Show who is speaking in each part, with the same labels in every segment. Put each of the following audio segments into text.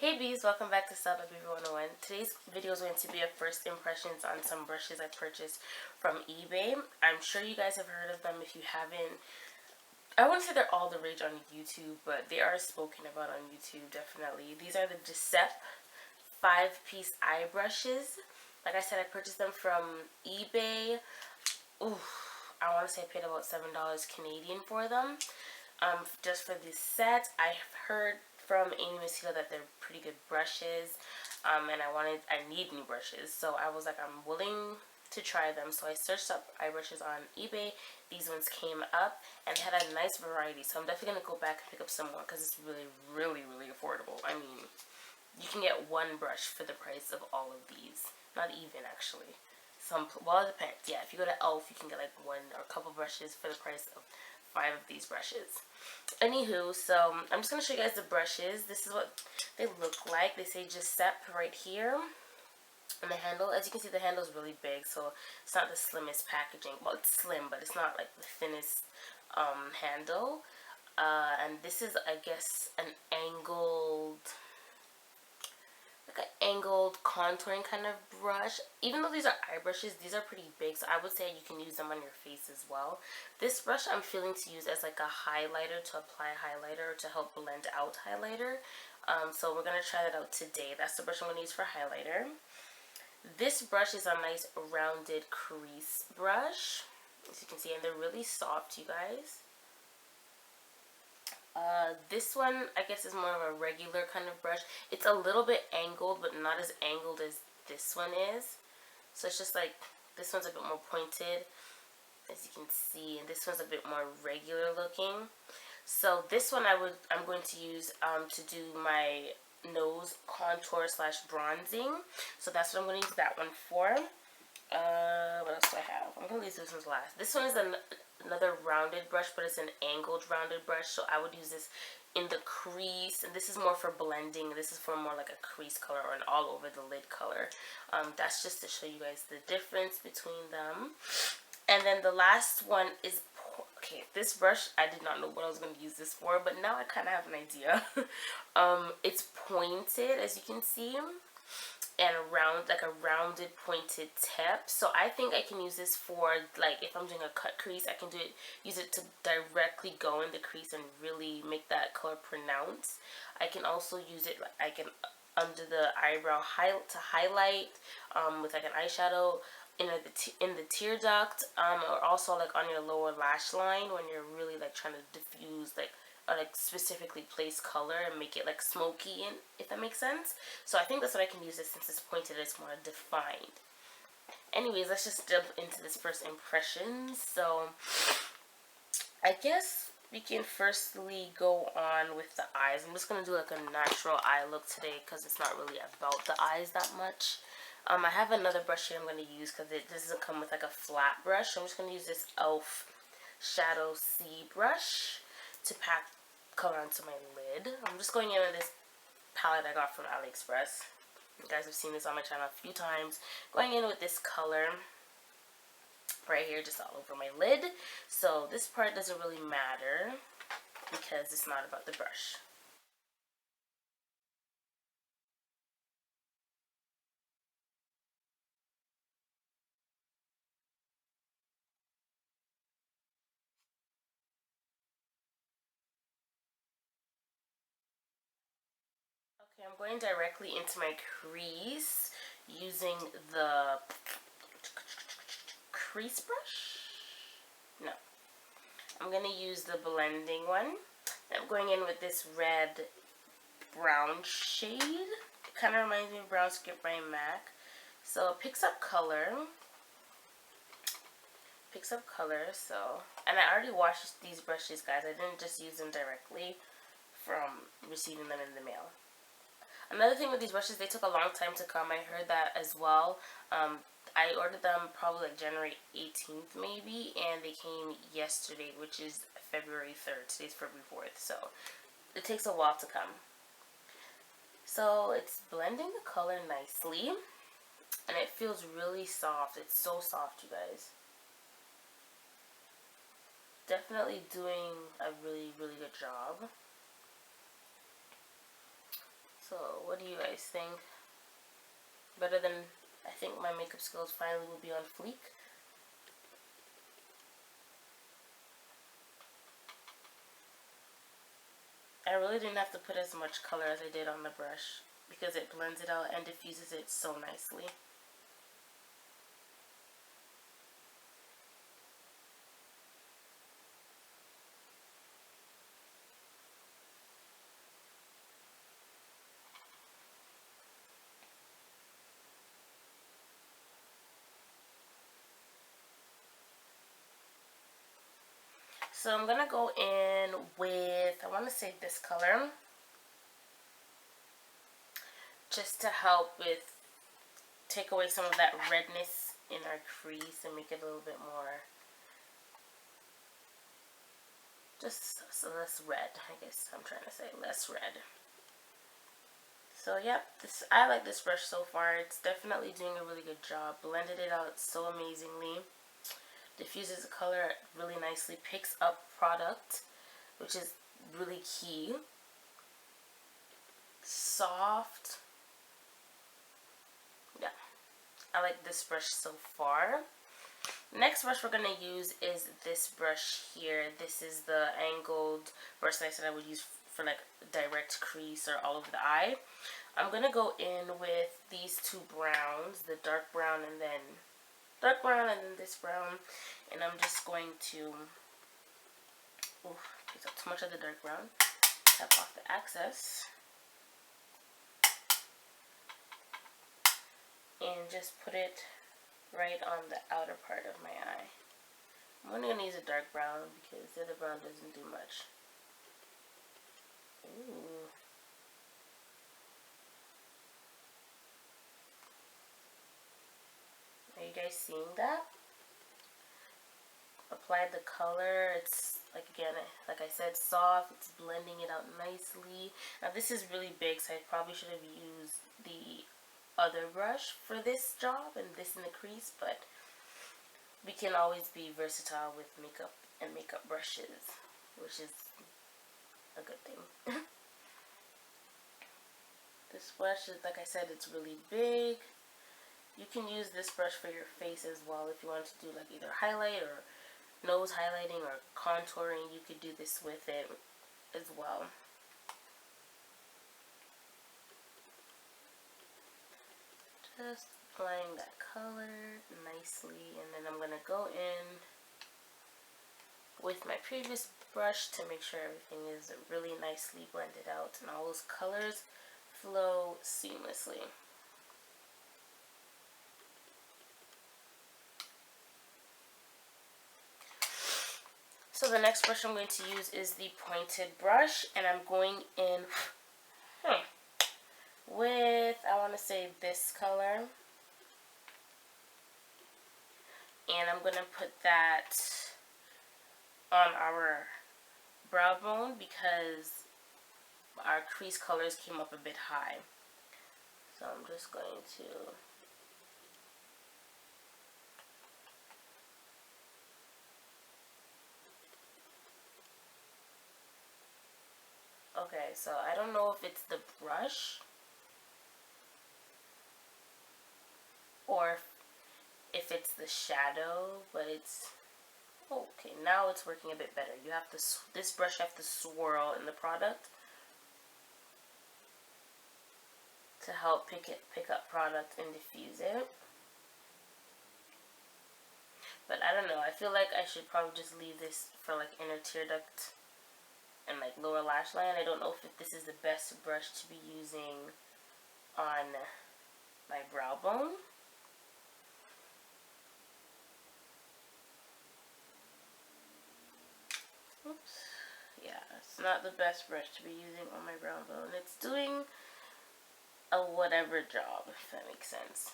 Speaker 1: Hey bees, welcome back to StyledByBeaver 101. Today's video is going to be a first impressions on some brushes I purchased from eBay. I'm sure you guys have heard of them. If you haven't, I wouldn't say they're all the rage on YouTube, but they are spoken about on YouTube, definitely. These are the Jessup 5-piece eye brushes. Like I said, I purchased them from eBay. Ooh, I want to say I paid about $7 Canadian for them. Just for this set. I've heard from Amy Masito that they're pretty good brushes, and I need new brushes, so I was like, I'm willing to try them. So I searched up eye brushes on eBay. These ones came up and had a nice variety, so I'm definitely gonna go back and pick up some more because it's really affordable. I mean, you can get one brush for the price of all of these. Not even, actually. Well, it depends. Yeah, if you go to Elf, you can get like one or a couple brushes for the price of 5 of these brushes. Anywho, so I'm just going to show you guys the brushes. This is what they look like. They say Jessup right here. And the handle, as you can see, the handle is really big, so it's not the slimmest packaging. Well, it's slim, but it's not like the thinnest handle. And this is, I guess, an angled contouring kind of brush. Even though these are eye brushes, these are pretty big, so I would say you can use them on your face as well. This brush I'm feeling to use as like a highlighter, to apply highlighter, or to help blend out highlighter. So we're going to try that out today. That's the brush I'm going to use for highlighter. This brush is a nice rounded crease brush, as you can see, and they're really soft, you guys. This one, I guess, is more of a regular kind of brush. It's a little bit angled, but not as angled as this one is. So it's just like, this one's a bit more pointed, as you can see, and this one's a bit more regular looking. So this one I'm going to use to do my nose contour / bronzing. So that's what I'm going to use that one for. What else do I have? I'm going to use this one last. This one is another rounded brush, but it's an angled rounded brush, so I would use this in the crease, and this is more for blending. This is for more like a crease color or an all over the lid color. That's just to show you guys the difference between them. And then the last one is, okay, this brush, I did not know what I was going to use this for, but now I kind of have an idea. It's pointed, as you can see, and like a rounded pointed tip. So I think I can use this for, like, if I'm doing a cut crease, I can use it to directly go in the crease and really make that color pronounced. I can also use it, I can under the eyebrow to highlight with like an eyeshadow in the tear duct, or also like on your lower lash line when you're really like trying to diffuse like specifically place color and make it like smoky, and if that makes sense. So I think that's what I can use this, since it's pointed, it's more defined. Anyways, let's just jump into this first impression. So I guess we can firstly go on with the eyes. I'm just going to do like a natural eye look today because it's not really about the eyes that much. I have another brush here I'm going to use because it doesn't come with like a flat brush. So I'm just going to use this e.l.f. Shadow C brush to pack color onto my lid. I'm just going in with this palette I got from AliExpress. You guys have seen this on my channel a few times. Going in with this color right here, just all over my lid. So this part doesn't really matter because it's not about the brush. Okay, I'm going directly into my crease using the crease brush. No, I'm going to use the blending one. I'm going in with this red brown shade. It kind of reminds me of Brown Script by MAC. So it picks up color. So, and I already washed these brushes, guys. I didn't just use them directly from receiving them in the mail. Another thing with these brushes, they took a long time to come. I heard that as well. I ordered them probably like January 18th maybe, and they came yesterday, which is February 3rd. Today's February 4th, so it takes a while to come. So it's blending the color nicely, and it feels really soft. It's so soft, you guys. Definitely doing a really good job. So what do you guys think? Better than, I think my makeup skills finally will be on fleek. I really didn't have to put as much color as I did on the brush because it blends it out and diffuses it so nicely. So I'm gonna go in with, I want to say this color, just to help with, take away some of that redness in our crease and make it a little bit more, just so less red, I guess I'm trying to say, less red. So yep, I like this brush so far. It's definitely doing a really good job. Blended it out so amazingly. Diffuses the color really nicely. Picks up product, which is really key. Soft. Yeah, I like this brush so far. Next brush we're going to use is this brush here. This is the angled brush that I said I would use for like direct crease or all over the eye. I'm going to go in with these two browns, the dark brown and then this brown, and I'm just going to take out too much of the dark brown, tap off the excess, and just put it right on the outer part of my eye. I'm only going to use a dark brown because the other brown doesn't do much. Ooh. Are you guys seeing that? Applied the color. It's like, again, like I said, soft. It's blending it out nicely. Now this is really big, so I probably should have used the other brush for this job and this in the crease, but we can always be versatile with makeup and makeup brushes, which is a good thing. This brush is, like I said, it's really big. You can use this brush for your face as well if you want to do like either highlight or nose highlighting or contouring. You could do this with it as well. Just applying that color nicely, and then I'm going to go in with my previous brush to make sure everything is really nicely blended out and all those colors flow seamlessly. So the next brush I'm going to use is the pointed brush, and I'm going in with, I want to say, this color, and I'm going to put that on our brow bone because our crease colors came up a bit high. So I'm just going to okay, so I don't know if it's the brush or if it's the shadow, but it's okay. Now it's working a bit better. You have to, this brush you have to swirl in the product to help pick up product and diffuse it. But I don't know, I feel like I should probably just leave this for like inner tear duct and like lower lash line. I don't know if this is the best brush to be using on my brow bone. Oops. Yeah, it's not the best brush to be using on my brow bone. It's doing a whatever job, if that makes sense.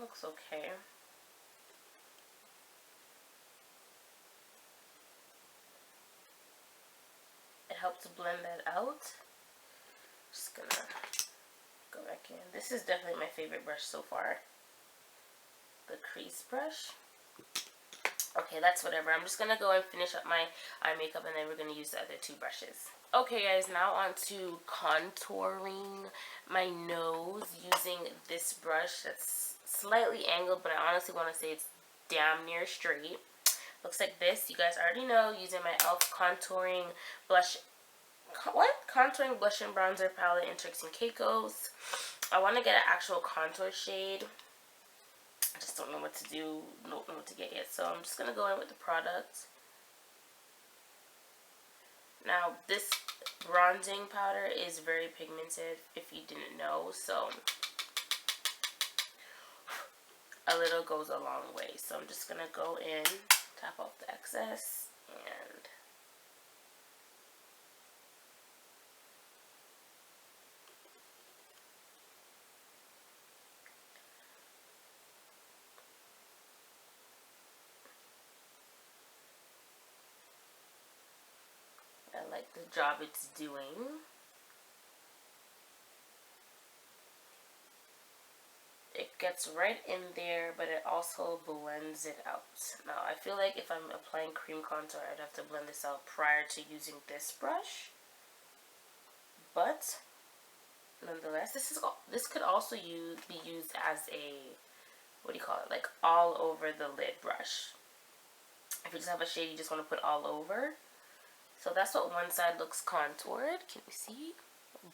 Speaker 1: Looks okay. It helps to blend that out. Just gonna Go back in. This is definitely my favorite brush so far. The crease brush. Okay, that's whatever. I'm just gonna go and finish up my eye makeup, and then we're gonna use the other two brushes. Okay guys, now on to contouring my nose using this brush that's slightly angled, but I honestly want to say it's damn near straight. Looks like this. You guys already know, using my e.l.f. contouring blush, contouring blush and bronzer palette in Turks and Caicos. I want to get an actual contour shade. I just don't know what to do, don't know what to get yet, so I'm just gonna go in with the product. Now this bronzing powder is very pigmented, if you didn't know, so a little goes a long way. So I'm just gonna go in, tap off the excess, and I like the job it's doing. It gets right in there, but it also blends it out. Now, I feel like if I'm applying cream contour, I'd have to blend this out prior to using this brush. But nonetheless, this could also be used as a, what do you call it, like all over the lid brush. If you just have a shade you just want to put all over. So that's what one side looks contoured. Can you see?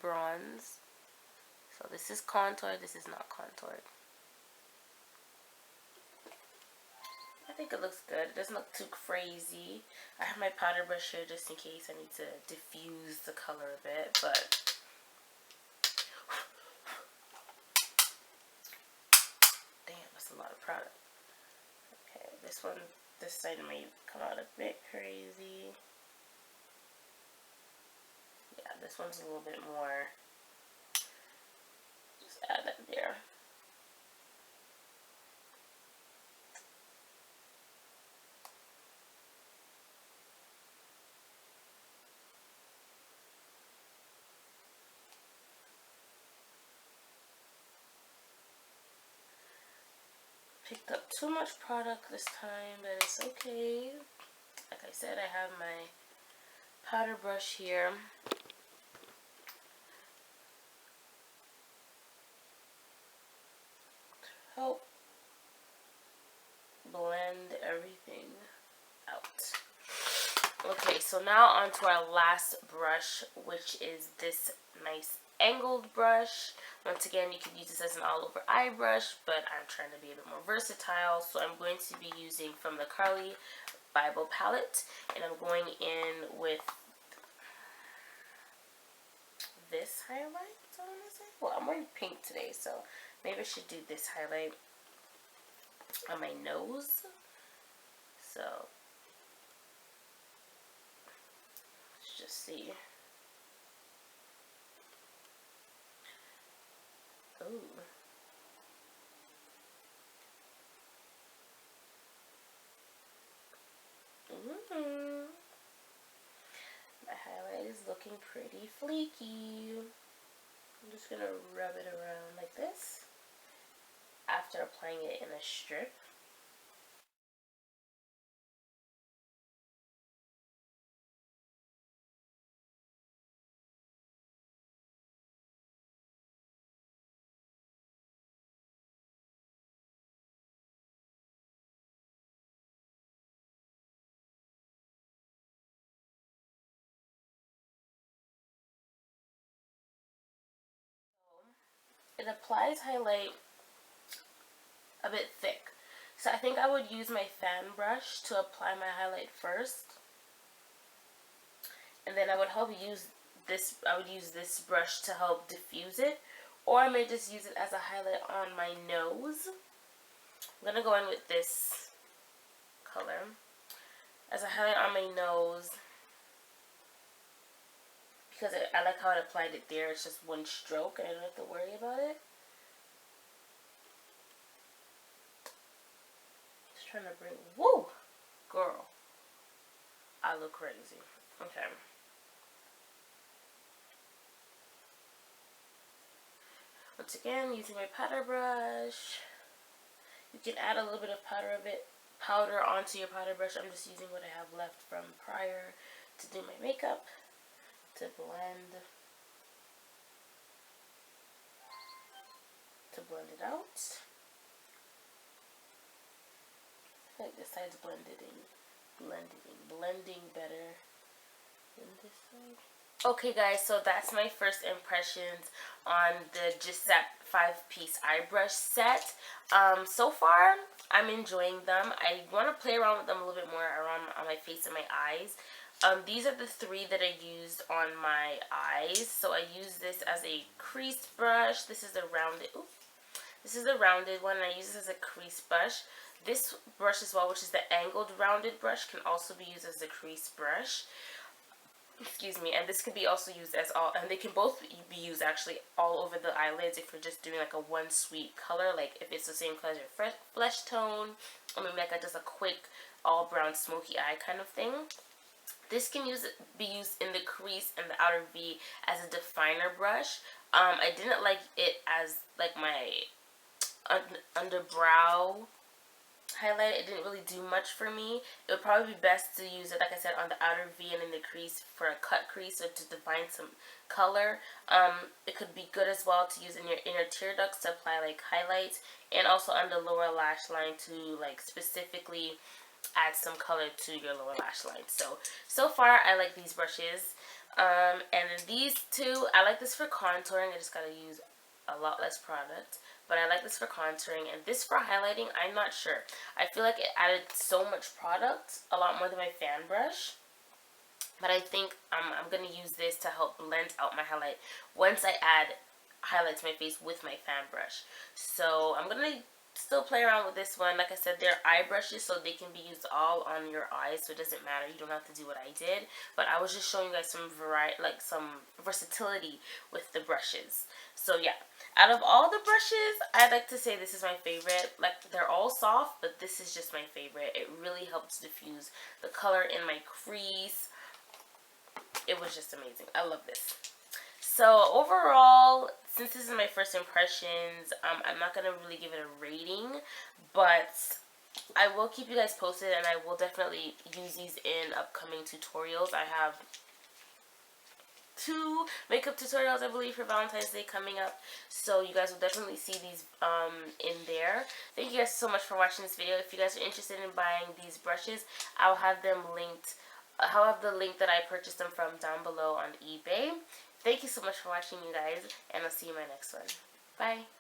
Speaker 1: Bronze. So this is contoured, this is not contoured. I think it looks good. It doesn't look too crazy. I have my powder brush here just in case I need to diffuse the color a bit, but damn, that's a lot of product. Okay, this side may come out a bit crazy. Yeah, this one's a little bit more. Just add that there. Picked up too much product this time, but it's okay. Like I said, I have my powder brush here. Help blend everything out. Okay, so now on to our last brush, which is this nice angled brush. Once again, you can use this as an all over eye brush, but I'm trying to be a bit more versatile, so I'm going to be using from the Carly Bible palette, and I'm going in with this highlight, I want to say. Well, I'm wearing pink today, so maybe I should do this highlight on my nose. So let's just see. Ooh. My highlight is looking pretty fleeky. I'm just gonna rub it around like this after applying it in a strip. It applies highlight a bit thick, so I think I would use my fan brush to apply my highlight first, and then I would use this brush to help diffuse it, or I may just use it as a highlight on my nose. I'm gonna go in with this color as a highlight on my nose because I like how it applied it there. It's just one stroke and I don't have to worry about it. Just trying to bring, woo, girl, I look crazy. Okay. once again, using my powder brush. You can add a little bit of powder onto your powder brush. I'm just using what I have left from prior to do my makeup to blend it out. I think this side's blending better than this side. Okay guys, so that's my first impressions on the Jessup 5-piece eye brush set. So far, I'm enjoying them. I want to play around with them a little bit more around on my face and my eyes. These are the 3 that I used on my eyes. So I use this as a creased brush. This is the rounded one, and I use this as a crease brush. This brush as well, which is the angled rounded brush, can also be used as a crease brush. Excuse me, and this could be also used as and they can both be used actually all over the eyelids if you're just doing like a one sweet color, like if it's the same color as your flesh tone, or maybe like just a quick all brown smoky eye kind of thing. This can be used in the crease and the outer V as a definer brush. I didn't like it as like my underbrow highlight. It didn't really do much for me. It would probably be best to use it, like I said, on the outer V and in the crease for a cut crease, or to define some color. It could be good as well to use in your inner tear ducts to apply like highlights, and also on the lower lash line to like specifically add some color to your lower lash line. So far I like these brushes. And then these 2, I like this for contouring. I just gotta use a lot less product, but I like this for contouring. And this for highlighting, I'm not sure. I feel like it added so much product, a lot more than my fan brush. But I think I'm going to use this to help blend out my highlight once I add highlight to my face with my fan brush. So I'm going to still play around with this one. Like I said, they're eye brushes, so they can be used all on your eyes, so it doesn't matter. You don't have to do what I did. But I was just showing you guys some variety, like some versatility with the brushes. So yeah, out of all the brushes, I'd like to say this is my favorite. Like, they're all soft, but this is just my favorite. It really helps diffuse the color in my crease. It was just amazing. I love this. So overall, since this is my first impressions, I'm not going to really give it a rating, but I will keep you guys posted, and I will definitely use these in upcoming tutorials. I have 2 makeup tutorials, I believe, for Valentine's Day coming up, so you guys will definitely see these in there. Thank you guys so much for watching this video. If you guys are interested in buying these brushes, I'll have them linked. I'll have the link that I purchased them from down below on eBay. Thank you so much for watching, you guys, and I'll see you in my next one. Bye.